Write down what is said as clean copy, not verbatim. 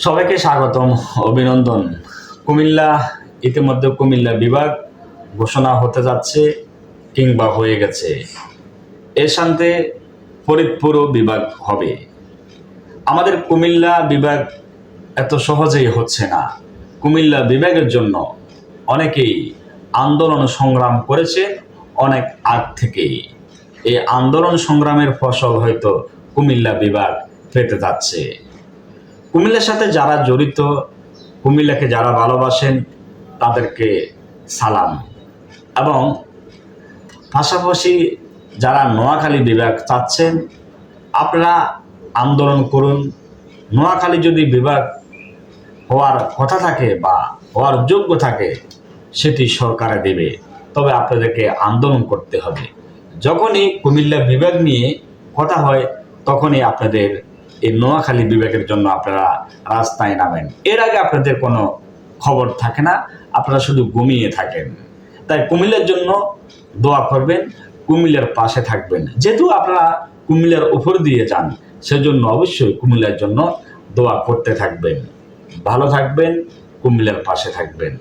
সবাইকে স্বাগতম, অভিনন্দন। কুমিল্লা ইতিমধ্যে কুমিল্লা বিভাগ ঘোষণা হতে যাচ্ছে কিংবা হয়ে গেছে। এর সাথে ফরিদপুরও বিভাগ হবে। আমাদের কুমিল্লা বিভাগ এত সহজেই হচ্ছে না। কুমিল্লা বিভাগের জন্য অনেকেই আন্দোলন সংগ্রাম করেছে অনেক আগ থেকেই। এই আন্দোলন সংগ্রামের ফসল হয়তো কুমিল্লা বিভাগ পেতে যাচ্ছে। কুমিল্লার সাথে যারা জড়িত, কুমিল্লাকে যারা ভালোবাসেন তাদেরকে সালাম। এবং পাশাপাশি যারা নোয়াখালী বিভাগ চাচ্ছেন, আপনারা আন্দোলন করুন। নোয়াখালী যদি বিভাগ হওয়ার কথা থাকে বা হওয়ার যোগ্য থাকে, সেটি সরকারে দেবে, তবে আপনাদেরকে আন্দোলন করতে হবে। যখনই কুমিল্লা বিভাগ নিয়ে কথা হয় তখনই আপনাদের এই নোয়াখালী বিভাগের জন্য আপনারা রাস্তায় নামেন। এর আগে আপনাদের কোনো খবর থাকে না, আপনারা শুধু ঘুমিয়ে থাকেন। তাই কুমিল্লার জন্য দোয়া করবেন, কুমিল্লার পাশে থাকবেন। যেহেতু আপনারা কুমিল্লার উপর দিয়ে যান, সেজন্য অবশ্যই কুমিল্লার জন্য দোয়া করতে থাকবেন। ভালো থাকবেন, কুমিল্লার পাশে থাকবেন।